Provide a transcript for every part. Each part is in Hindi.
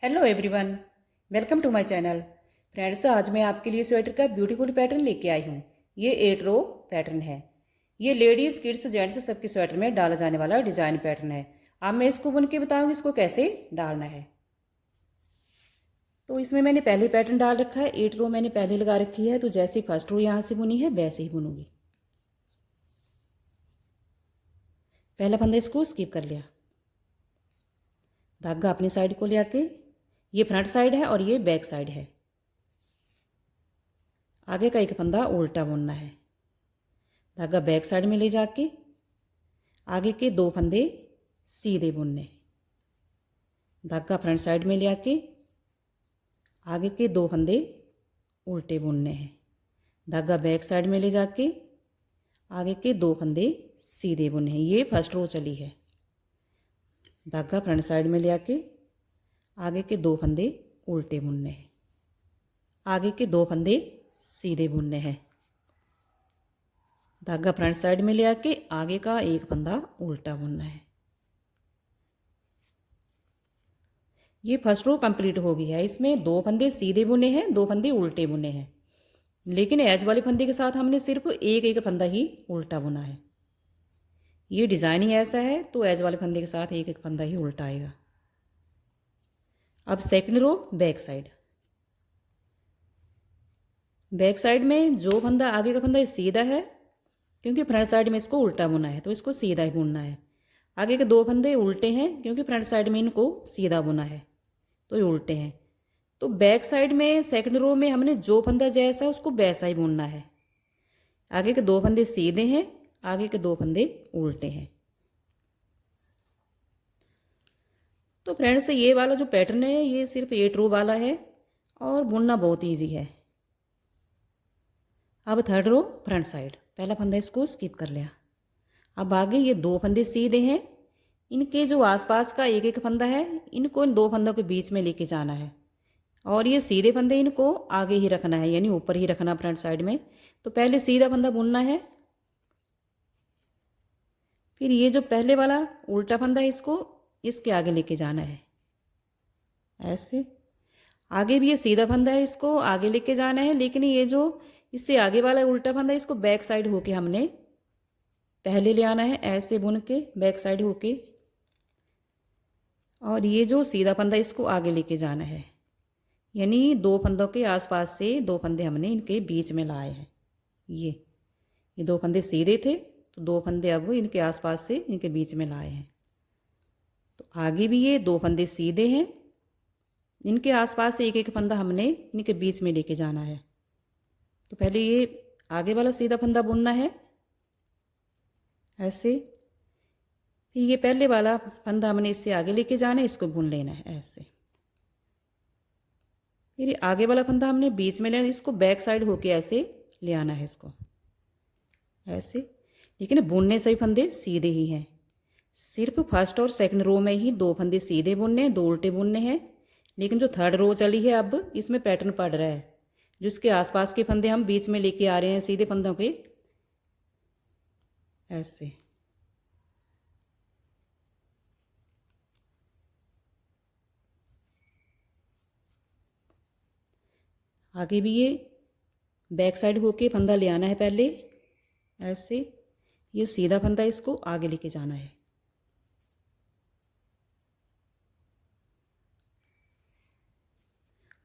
Hello everyone, welcome to my channel. Friends, आज मैं आपके लिए स्वेटर का ब्यूटीफुल पैटर्न लेके आई हूँ। ये 8 रो पैटर्न है। ये लेडीज़, किड्स, जेंट्स सबके स्वेटर में डाला जाने वाला डिजाइन पैटर्न है। अब मैं इसको बुन के बताऊँगी इसको कैसे डालना है। तो इसमें मैंने पहले पैटर्न डाल रखा है। 8 रो मैंने पहले लगा रखी है, तो जैसे फर्स्ट रो यहाँ से बुनी है वैसे ही बुनूंगी। पहला फंदा इसको स्किप कर लिया, धागा अपनी साइड को ले आके, ये फ्रंट साइड है और ये बैक साइड है। आगे का एक फंदा उल्टा बुनना है, धागा बैक साइड में ले जाके आगे के 2 फंदे सीधे बुनने, धागा फ्रंट साइड में ले आके आगे के 2 फंदे उल्टे बुनने हैं, धागा बैक साइड में ले जाके आगे के 2 फंदे सीधे बुनने हैं। ये फर्स्ट रो चली है। धागा फ्रंट साइड में ले आके आगे के 2 फंदे उल्टे बुनने हैं, आगे के 2 फंदे सीधे बुनने हैं, धागा फ्रंट साइड में ले आके आगे का एक फंदा उल्टा बुनना है। ये फर्स्ट रो कंप्लीट हो गई है। इसमें 2 फंदे सीधे बुने हैं, 2 फंदे उल्टे बुने हैं, लेकिन एज वाले फंदे के साथ हमने सिर्फ एक फंदा ही उल्टा बुना है। ये डिज़ाइन ही ऐसा है, तो एज वाले फंदे के साथ एक फंदा ही उल्टा आएगा। अब second row back side. Back side में जो फंदा आगे का फंदा सीधा है, क्योंकि फ्रंट साइड में इसको उल्टा बुना है तो इसको सीधा ही बुनना है। आगे के 2 फंदे उल्टे हैं, क्योंकि फ्रंट साइड में इनको सीधा बुना है तो ये उल्टे हैं। तो बैक साइड में सेकंड रो में हमने जो फंदा जैसा है उसको वैसा ही बुनना है। आगे के 2 फंदे सीधे हैं, आगे के 2 फंदे उल्टे हैं। तो फ्रेंड्स, ये वाला जो पैटर्न है ये सिर्फ 8 रो वाला है और बुनना बहुत ईजी है। अब थर्ड रो फ्रंट साइड। पहला फंदा इसको स्किप कर लिया। अब आगे ये 2 फंदे सीधे हैं, इनके जो आसपास का एक फंदा है इनको इन 2 फंदों के बीच में लेके जाना है, और ये सीधे फंदे इनको आगे ही रखना है, यानी ऊपर ही रखना फ्रंट साइड में। तो पहले सीधा फंदा बुनना है, फिर ये जो पहले वाला उल्टा फंदा है इसको इसके आगे लेके जाना है ऐसे। आगे भी ये सीधा फंदा है, इसको आगे लेके जाना है, लेकिन ये जो इससे आगे वाला उल्टा फंदा है इसको बैक साइड होके हमने पहले ले आना है, ऐसे बुन के बैक साइड होके। और ये जो सीधा फंदा इसको आगे लेके जाना है, यानी 2 फंदों के आसपास से 2 फंदे हमने इनके बीच में लाए हैं। ये 2 फंदे सीधे थे, तो 2 फंदे अब इनके आसपास से इनके बीच में लाए हैं। तो आगे भी ये 2 फंदे सीधे हैं, इनके आसपास से एक फंदा हमने इनके बीच में लेके जाना है। तो पहले ये आगे वाला सीधा फंदा बुनना है ऐसे, फिर ये पहले वाला फंदा हमने इससे आगे लेके जाना है, इसको बुन लेना है ऐसे। फिर आगे वाला फंदा हमने बीच में लेना है, इसको बैक साइड होके ऐसे ले आना है इसको ऐसे। लेकिन बुनने सभी फंदे सीधे ही हैं, सिर्फ फर्स्ट और सेकंड रो में ही 2 फंदे सीधे बुनने हैं, 2 उल्टे बुनने हैं। लेकिन जो थर्ड रो चली है अब इसमें पैटर्न पड़ रहा है, जो इसके आसपास के फंदे हम बीच में लेके आ रहे हैं सीधे फंदों के ऐसे। आगे भी ये बैक साइड होके फंदा ले आना है पहले ऐसे, ये सीधा फंदा इसको आगे लेके जाना है।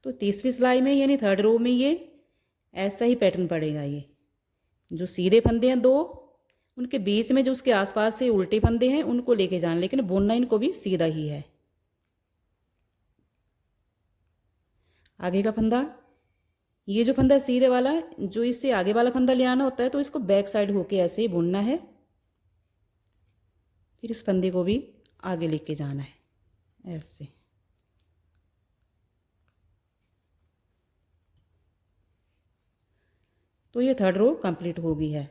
तो तीसरी सिलाई में यानी थर्ड रो में ये ऐसा ही पैटर्न पड़ेगा। ये जो सीधे फंदे हैं 2, उनके बीच में जो उसके आसपास से उल्टे फंदे हैं उनको लेके जाना, लेकिन बुनना इनको भी सीधा ही है। आगे का फंदा, ये जो फंदा सीधे वाला जो इससे आगे वाला फंदा ले आना होता है, तो इसको बैक साइड होके ऐसे ही बुनना है, फिर इस फंदे को भी आगे लेके जाना है ऐसे। तो ये थर्ड रो कंप्लीट हो गई है।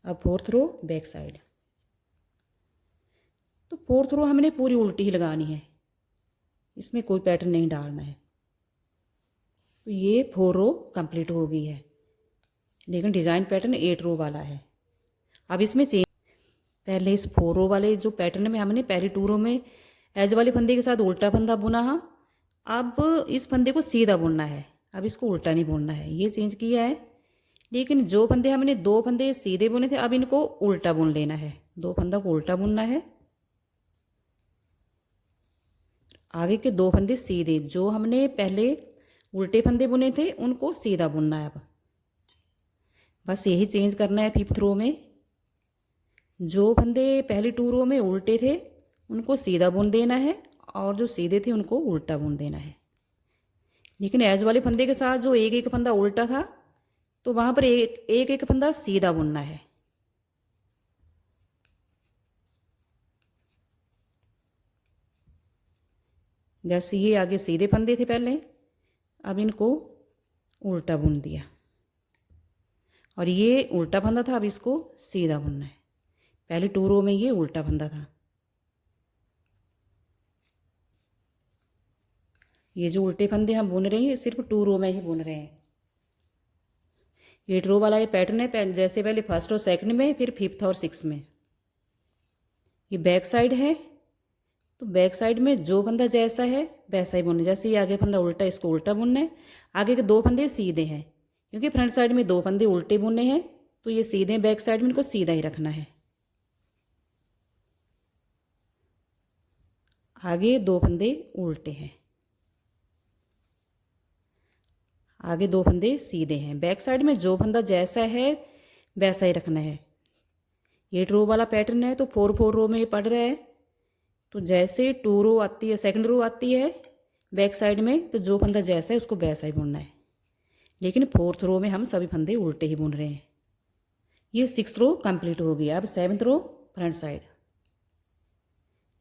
अब फोर्थ रो बैक साइड। तो फोर्थ रो हमने पूरी उल्टी ही लगानी है, इसमें कोई पैटर्न नहीं डालना है। तो ये 4 रो कंप्लीट हो गई है, लेकिन डिज़ाइन पैटर्न 8 रो वाला है। अब इसमें चेंज, पहले इस 4 रो वाले जो पैटर्न में हमने पहले 2 रो में एज वाले फंदे के साथ उल्टा फंदा बुना, हाँ, अब इस फंदे को सीधा बुनना है, अब इसको उल्टा नहीं बुनना है, ये चेंज किया है। लेकिन जो फंदे हमने 2 फंदे सीधे बुने थे, अब इनको उल्टा बुन लेना है, 2 फंदा को उल्टा बुनना है। आगे के 2 फंदे सीधे, जो हमने पहले उल्टे फंदे बुने थे उनको सीधा बुनना है। अब बस यही चेंज करना है 5th रो में। जो फंदे पहली 2 रो में उल्टे थे उनको सीधा बुन देना है, और जो सीधे थे उनको उल्टा बुन देना है। लेकिन एज वाले फंदे के साथ जो एक एक फंदा उल्टा था, तो वहाँ पर एक एक फंदा सीधा बुनना है। जैसे ये आगे सीधे फंदे थे पहले, अब इनको उल्टा बुन दिया, और ये उल्टा फंदा था, अब इसको सीधा बुनना है। पहले 2 रो में ये उल्टा फंदा था, ये जो उल्टे फंदे हम बुन रहे हैं सिर्फ 2 रो में ही बुन रहे हैं। 8 रो वाला ये पैटर्न है, जैसे पहले 1st और 2nd में, फिर 5th और 6th में। ये बैक साइड है, तो बैक साइड में जो फंदा जैसा है वैसा ही बुनना है। जैसे ये आगे फंदा उल्टा, इसको उल्टा बुनना है। आगे के 2 फंदे सीधे हैं, क्योंकि फ्रंट साइड में 2 फंदे उल्टे बुनने हैं, तो ये सीधे हैं। बैक साइड में इनको सीधा ही रखना है। आगे 2 फंदे उल्टे हैं, आगे 2 फंदे सीधे हैं। बैक साइड में जो फंदा जैसा है वैसा ही रखना है। 8 रो वाला पैटर्न है, तो 4 रो में ये पड़ रहा है। तो जैसे 2 रो आती है, 2nd रो आती है बैक साइड में, तो जो फंदा जैसा है उसको वैसा ही बुनना है। लेकिन 4th रो में हम सभी फंदे उल्टे ही बुन रहे हैं। ये 6th रो कंप्लीट हो गया। अब 7th रो फ्रंट साइड।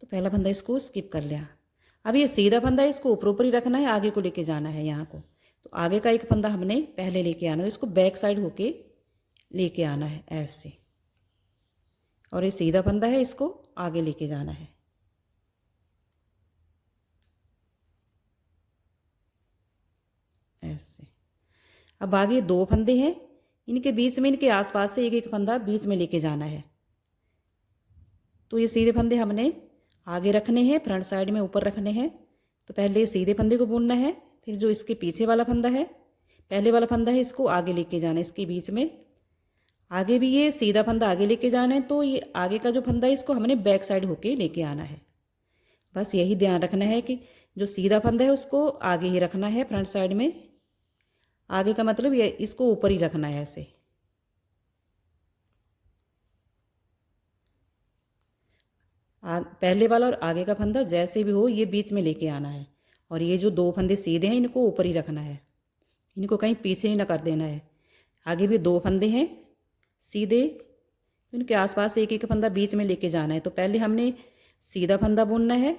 तो पहला फंदा इसको स्किप कर लिया। अब ये सीधा फंदा है, इसको ऊपर ऊपर ही रखना है, आगे को लेके जाना है यहाँ को। तो आगे का एक फंदा हमने पहले लेके आना है, तो इसको बैक साइड होके लेके आना है ऐसे, और ये सीधा फंदा है, इसको आगे लेके जाना है ऐसे। अब आगे 2 फंदे हैं, इनके बीच में, इनके आसपास से एक एक फंदा बीच में लेके जाना है। तो ये सीधे फंदे हमने आगे रखने हैं, फ्रंट साइड में ऊपर रखने हैं। तो पहले सीधे फंदे को बुनना है, फिर जो इसके पीछे वाला फंदा है, पहले वाला फंदा है, इसको आगे लेके जाना है इसके बीच में। आगे भी ये सीधा फंदा आगे लेके जाना है, तो ये आगे का जो फंदा है इसको हमने बैक साइड होके लेके आना है। बस यही ध्यान रखना है कि जो सीधा फंदा है उसको आगे ही रखना है फ्रंट साइड में। आगे का मतलब ये इसको ऊपर ही रखना है ऐसे। पहले वाला और आगे का फंदा जैसे भी हो ये बीच में लेके आना है, और ये जो 2 फंदे सीधे हैं इनको ऊपर ही रखना है, इनको कहीं पीछे ही ना कर देना है। आगे भी 2 फंदे हैं सीधे, इनके आसपास एक एक फंदा बीच में लेके जाना है। तो पहले हमने सीधा फंदा बुनना है,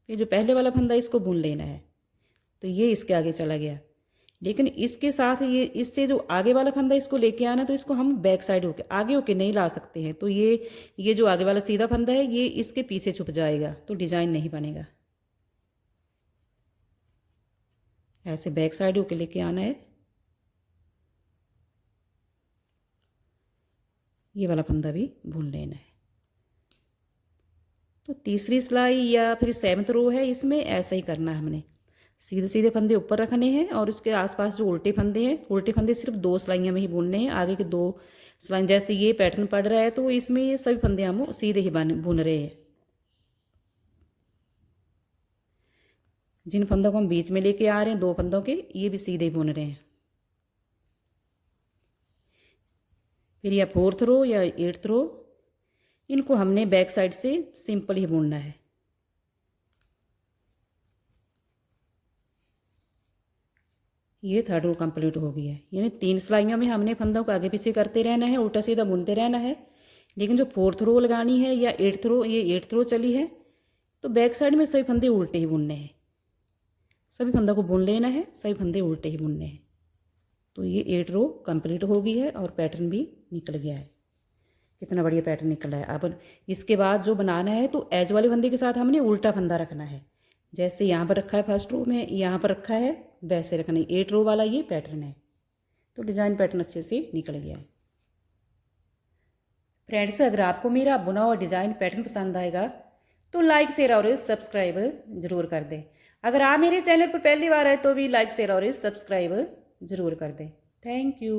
फिर जो पहले वाला फंदा इसको बुन लेना है। तो ये इसके आगे चला गया। लेकिन इसके साथ ये इससे जो आगे वाला फंदा इसको लेके आना, तो इसको हम बैक साइड होके आगे होके नहीं ला सकते हैं। तो ये जो आगे वाला सीधा फंदा है ये इसके पीछे छुप जाएगा, तो डिजाइन नहीं बनेगा। ऐसे बैक साइड होके लेके आना है। ये वाला फंदा भी बुन लेना है। तो तीसरी सिलाई या फिर 7th रो है, इसमें ऐसा ही करना है हमने। सीधे सीधे फंदे ऊपर रखने हैं, और उसके आसपास जो उल्टे फंदे हैं, उल्टे फंदे सिर्फ 2 सिलाइयाँ में ही बुनने हैं। आगे के 2 सिलाई, जैसे ये पैटर्न पड़ रहा है तो इसमें ये सभी फंदे हम सीधे ही बुन रहे हैं। जिन फंदों को हम बीच में लेके आ रहे हैं 2 फंदों के, ये भी सीधे ही बुन रहे हैं। फिर या 4th रो या 8th रो, इनको हमने बैक साइड से सिंपल ही बुनना है। ये 3rd रो कंप्लीट हो गई है। यानी 3 सिलाइयों में हमने फंदों को आगे पीछे करते रहना है, उल्टा सीधा बुनते रहना है। लेकिन जो 4th रो लगानी है या 8th रो, ये 8th रो चली है, तो बैक साइड में सभी फंदे उल्टे ही बुनने हैं। सभी फंदों को बुन लेना है, सभी फंदे उल्टे ही बुनने हैं। तो ये 8 रो कंप्लीट हो गई है, और पैटर्न भी निकल गया है। कितना बढ़िया पैटर्न निकला है। अब इसके बाद जो बनाना है, तो एज वाले फंदे के साथ हमने उल्टा फंदा रखना है। जैसे यहाँ पर रखा है 1st रो में, यहाँ पर रखा है, वैसे रखना है। 8 रो वाला ये पैटर्न है। तो डिज़ाइन पैटर्न अच्छे से निकल गया है। फ्रेंड्स, अगर आपको मेरा बुना हुआ डिज़ाइन पैटर्न पसंद आएगा तो लाइक शेयर और सब्सक्राइब ज़रूर कर दें। अगर आप मेरे चैनल पर पहली बार आए तो भी लाइक शेयर और सब्सक्राइब ज़रूर कर दें। Thank you.